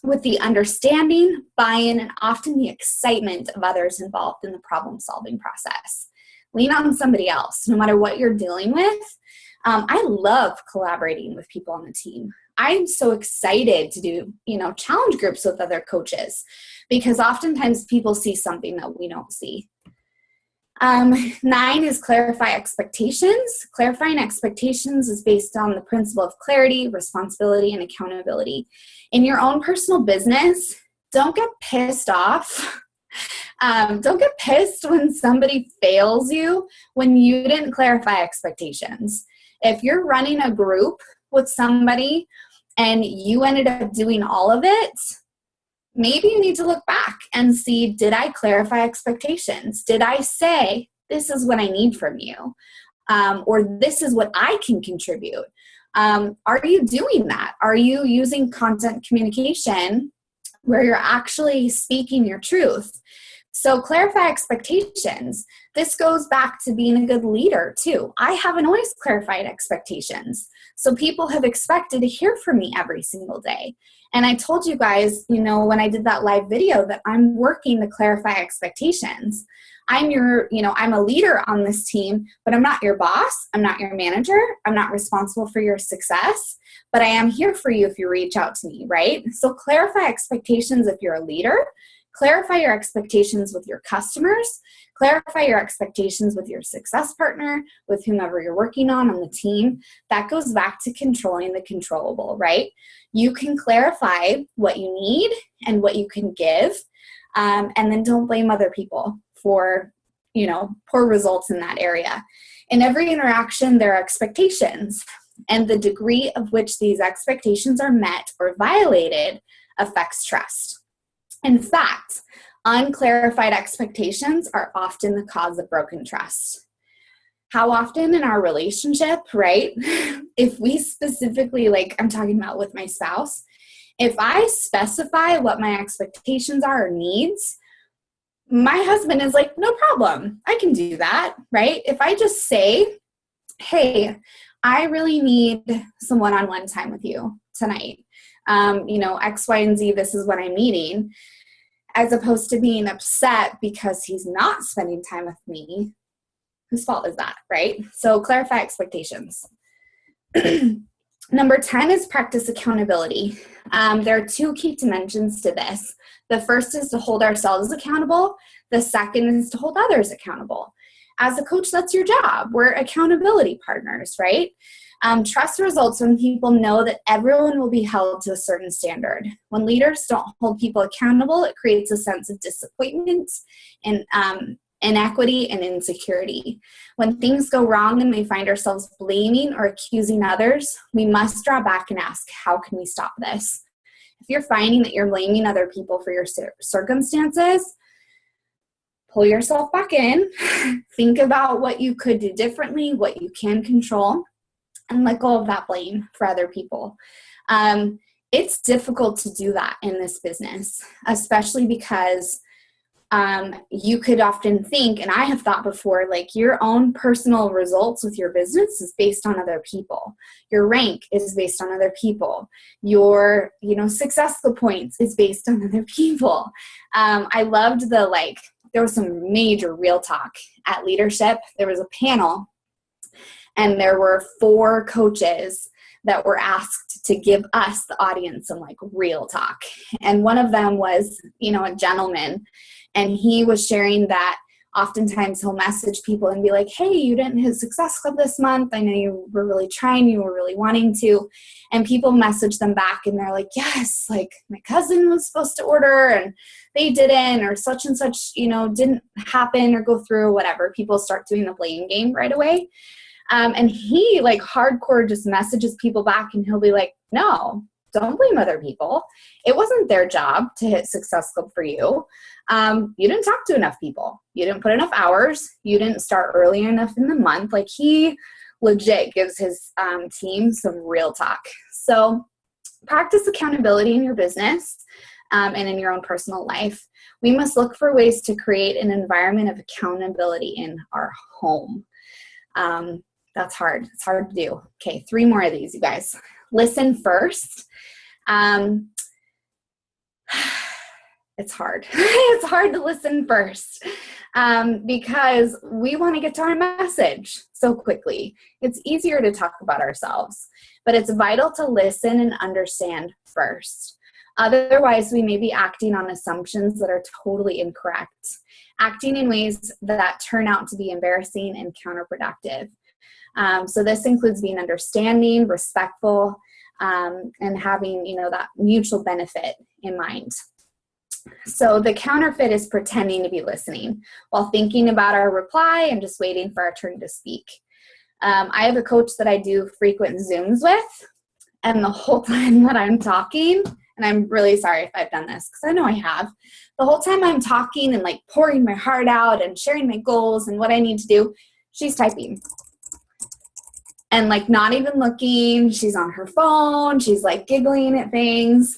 C: with the understanding, buy-in, and often the excitement of others involved in the problem-solving process. Lean on somebody else, no matter what you're dealing with. I love collaborating with people on the team. I'm so excited to do, challenge groups with other coaches because oftentimes people see something that we don't see. 9 is clarify expectations. Clarifying expectations is based on the principle of clarity, responsibility, and accountability. In your own personal business, don't get pissed off. Don't get pissed when somebody fails you when you didn't clarify expectations. If you're running a group with somebody and you ended up doing all of it, maybe you need to look back and see, did I clarify expectations? Did I say, this is what I need from you? Or this is what I can contribute? Are you doing that? Are you using content communication where you're actually speaking your truth? So clarify expectations. This goes back to being a good leader too. I haven't always clarified expectations. So people have expected to hear from me every single day. And I told you guys, when I did that live video that I'm working to clarify expectations. I'm a leader on this team, but I'm not your boss. I'm not your manager. I'm not responsible for your success, but I am here for you if you reach out to me, right? So clarify expectations if you're a leader. Clarify your expectations with your customers. Clarify your expectations with your success partner, with whomever you're working on the team. That goes back to controlling the controllable, right? You can clarify what you need and what you can give, and then don't blame other people for, poor results in that area. In every interaction, there are expectations, and the degree of which these expectations are met or violated affects trust. In fact, unclarified expectations are often the cause of broken trust. How often in our relationship, right? If we specifically, I'm talking about with my spouse, if I specify what my expectations are or needs, my husband is like, no problem, I can do that, right? If I just say, hey, I really need some one-on-one time with you tonight. X, Y, and Z, this is what I'm needing, as opposed to being upset because he's not spending time with me. Whose fault is that, right? So clarify expectations. Number 10 is practice accountability. There are 2 key dimensions to this. The first is to hold ourselves accountable. The second is to hold others accountable. As a coach, that's your job. We're accountability partners, right? Trust results when people know that everyone will be held to a certain standard. When leaders don't hold people accountable, it creates a sense of disappointment and inequity and insecurity. When things go wrong and we find ourselves blaming or accusing others, we must draw back and ask, how can we stop this? If you're finding that you're blaming other people for your circumstances, pull yourself back in, think about what you could do differently, what you can control, and let go of that blame for other people. It's difficult to do that in this business, especially because you could often think, and I have thought before, your own personal results with your business is based on other people. Your rank is based on other people. Your, successful points is based on other people. I loved there was some major real talk at leadership. There was a panel and there were 4 coaches that were asked to give us, the audience, some real talk. And one of them was, a gentleman. And he was sharing that oftentimes he'll message people and be like, hey, you didn't hit Success Club this month. I know you were really trying, you were really wanting to. And people message them back and they're like, yes, my cousin was supposed to order and they didn't, or such and such, didn't happen or go through or whatever. People start doing the blame game right away. And he hardcore just messages people back and he'll be like, no, Don't blame other people. It wasn't their job to hit Success Club for you. You didn't talk to enough people. You didn't put enough hours. You didn't start early enough in the month. Like, he legit gives his team some real talk. So practice accountability in your business and in your own personal life. We must look for ways to create an environment of accountability in our home. That's hard. It's hard to do. Okay, 3 more of these, you guys. Listen first. It's hard. It's hard to listen first because we want to get to our message so quickly. It's easier to talk about ourselves, but it's vital to listen and understand first. Otherwise, we may be acting on assumptions that are totally incorrect, acting in ways that turn out to be embarrassing and counterproductive. So this includes being understanding, respectful, and having, that mutual benefit in mind. So the counterfeit is pretending to be listening while thinking about our reply and just waiting for our turn to speak. I have a coach that I do frequent Zooms with, and the whole time that I'm talking, and I'm really sorry if I've done this because I know I have, the whole time I'm talking and like pouring my heart out and sharing my goals and what I need to do, she's typing. And like not even looking, she's on her phone, she's like giggling at things.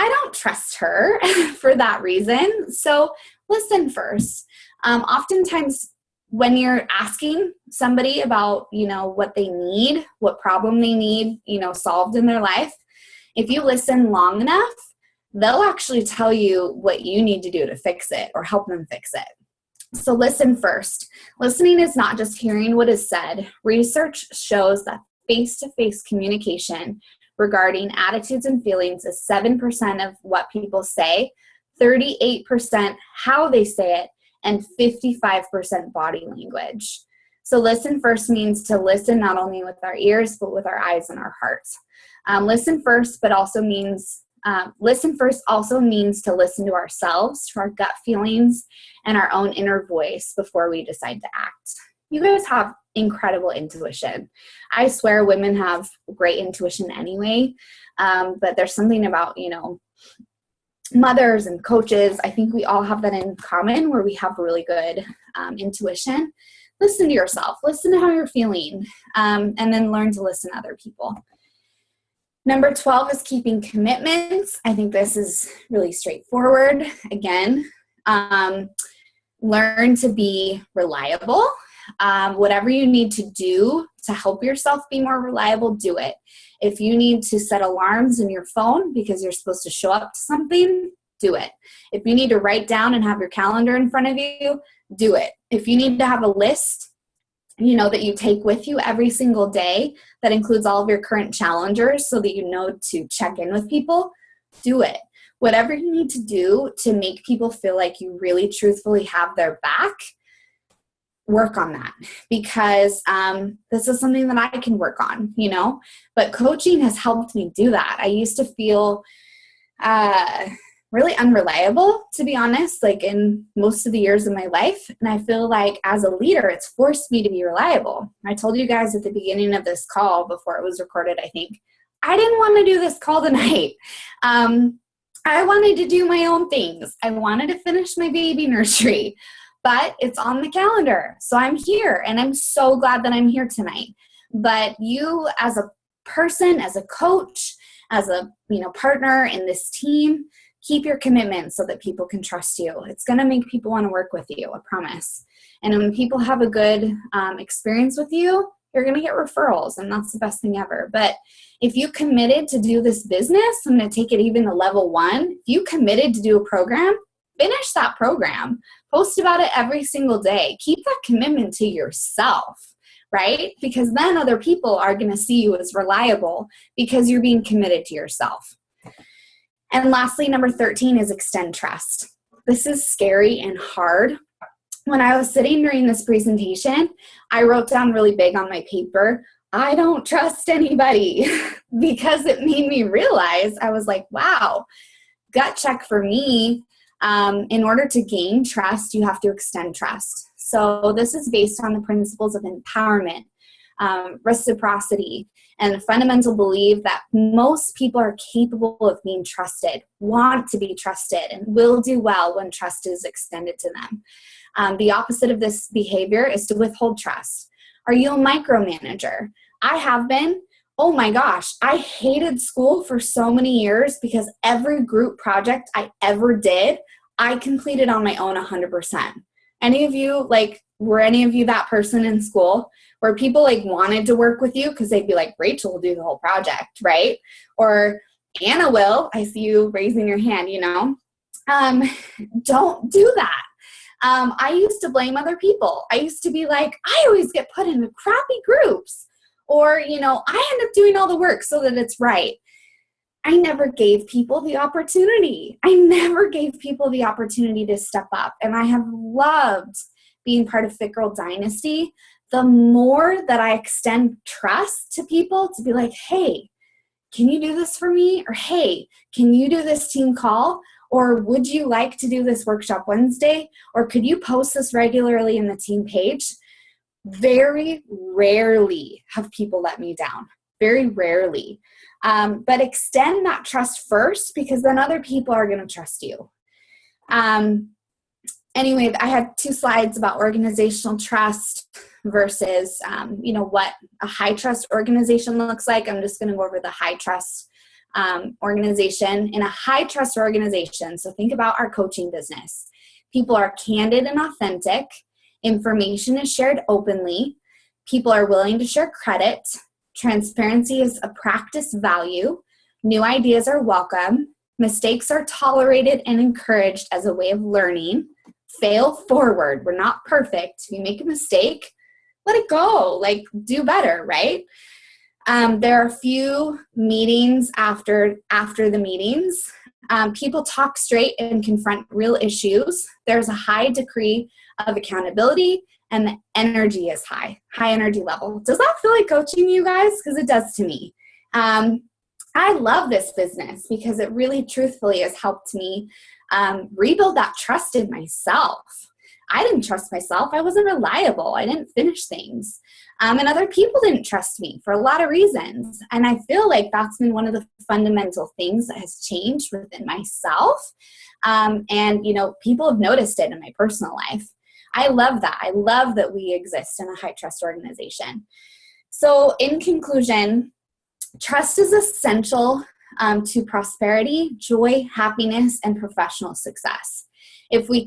C: I don't trust her for that reason. So listen first. Oftentimes when you're asking somebody about, what they need, what problem they need, solved in their life, if you listen long enough, they'll actually tell you what you need to do to fix it or help them fix it. So listen first. Listening is not just hearing what is said. Research shows that face-to-face communication regarding attitudes and feelings is 7% of what people say, 38% how they say it, and 55% body language. So listen first means to listen not only with our ears, but with our eyes and our hearts. Listen first also means to listen to ourselves, to our gut feelings, and our own inner voice before we decide to act. You guys have incredible intuition. I swear women have great intuition anyway, but there's something about, mothers and coaches. I think we all have that in common where we have really good intuition. Listen to yourself. Listen to how you're feeling, and then learn to listen to other people. Number 12 is keeping commitments. I think this is really straightforward. Again, learn to be reliable. Whatever you need to do to help yourself be more reliable, do it. If you need to set alarms in your phone because you're supposed to show up to something, do it. If you need to write down and have your calendar in front of you, do it. If you need to have a list, that you take with you every single day that includes all of your current challengers so that you know to check in with people, do it. Whatever you need to do to make people feel like you really truthfully have their back, work on that, because this is something that I can work on, but coaching has helped me do that. I used to feel really unreliable, to be honest, like in most of the years of my life. And I feel like as a leader, it's forced me to be reliable. I told you guys at the beginning of this call before it was recorded, I think, I didn't want to do this call tonight. I wanted to do my own things. I wanted to finish my baby nursery, but it's on the calendar. So I'm here, and I'm so glad that I'm here tonight. But you as a person, as a coach, as a partner in this team, keep your commitment so that people can trust you. It's going to make people want to work with you, I promise. And when people have a good experience with you, you're going to get referrals, and that's the best thing ever. But if you committed to do this business, I'm going to take it even to level 1. If you committed to do a program, finish that program. Post about it every single day. Keep that commitment to yourself, right? Because then other people are going to see you as reliable because you're being committed to yourself. And lastly, number 13 is extend trust. This is scary and hard. When I was sitting during this presentation, I wrote down really big on my paper, I don't trust anybody, because it made me realize, I was like, wow, gut check for me. In order to gain trust, you have to extend trust. So this is based on the principles of empowerment, reciprocity, and a fundamental belief that most people are capable of being trusted, want to be trusted, and will do well when trust is extended to them. The opposite of this behavior is to withhold trust. Are you a micromanager? I have been. Oh my gosh, I hated school for so many years because every group project I ever did, I completed on my own 100%. Any of you, were any of you that person in school where people wanted to work with you because they'd be like, Rachel will do the whole project, right? Or Anna will. I see you raising your hand, Don't do that. I used to blame other people. I used to be like, I always get put into crappy groups. Or, I end up doing all the work so that it's right. I never gave people the opportunity. I never gave people the opportunity to step up. And I have loved being part of Fit Girl Dynasty. The more that I extend trust to people to be like, hey, can you do this for me? Or hey, can you do this team call? Or would you like to do this workshop Wednesday? Or could you post this regularly in the team page? Very rarely have people let me down. Very rarely. But extend that trust first, because then other people are going to trust you. Anyway, I had 2 slides about organizational trust versus, what a high trust organization looks like. I'm just going to go over the high trust organization. In a high trust organization, so think about our coaching business. People are candid and authentic. Information is shared openly. People are willing to share credit. Transparency is a practice value. New ideas are welcome. Mistakes are tolerated and encouraged as a way of learning. Fail forward. We're not perfect. If you make a mistake, let it go. Do better, right? There are a few meetings after the meetings. People talk straight and confront real issues. There's a high degree of accountability, and the energy is high energy level. Does that feel like coaching, you guys? Because it does to me. I love this business because it really truthfully has helped me rebuild that trust in myself. I didn't trust myself. I wasn't reliable. I didn't finish things. And other people didn't trust me for a lot of reasons. And I feel like that's been one of the fundamental things that has changed within myself. And, people have noticed it in my personal life. I love that. I love that we exist in a high trust organization. So in conclusion, trust is essential to prosperity, joy, happiness, and professional success. If we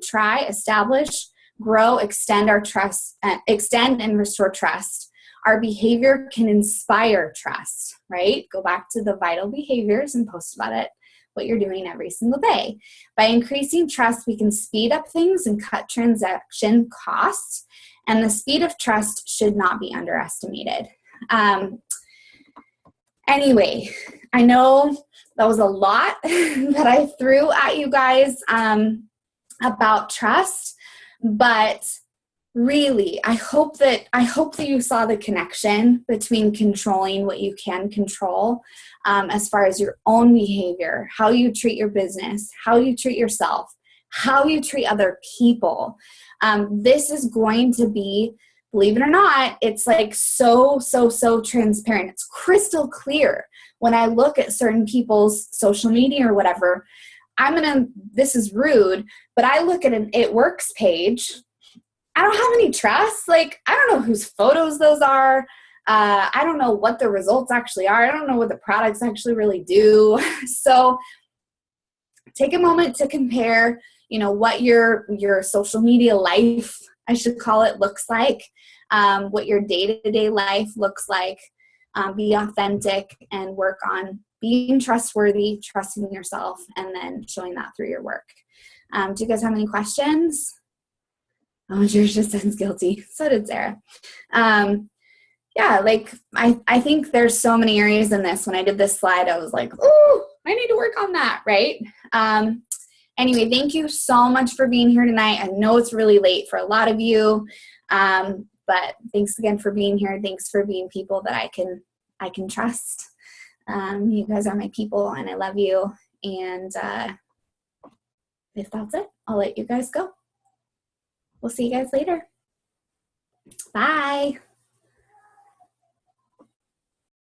C: try, establish, grow, extend our trust, extend and restore trust, our behavior can inspire trust, right? Go back to the vital behaviors and post about it, what you're doing every single day. By increasing trust, we can speed up things and cut transaction costs, and the speed of trust should not be underestimated. Anyway, I know that was a lot that I threw at you guys about trust, but really, I hope that you saw the connection between controlling what you can control, as far as your own behavior, how you treat your business, how you treat yourself, how you treat other people. This is going to be, believe it or not, it's so transparent. It's crystal clear. When I look at certain people's social media or whatever, this is rude, but I look at an It Works page. I don't have any trust. I don't know whose photos those are. I don't know what the results actually are. I don't know what the products actually really do. So take a moment to compare, what your social media life, I should call it, looks like, what your day-to-day life looks like. Be authentic and work on being trustworthy, trusting yourself, and then showing that through your work. Do you guys have any questions? Oh, yours just sounds guilty. So did Sarah. I think there's so many areas in this. When I did this slide, I was like, ooh, I need to work on that, right? Anyway, thank you so much for being here tonight. I know it's really late for a lot of you, but thanks again for being here. Thanks for being people that I can trust. You guys are my people, and I love you. And if that's it, I'll let you guys go. We'll see you guys later. Bye.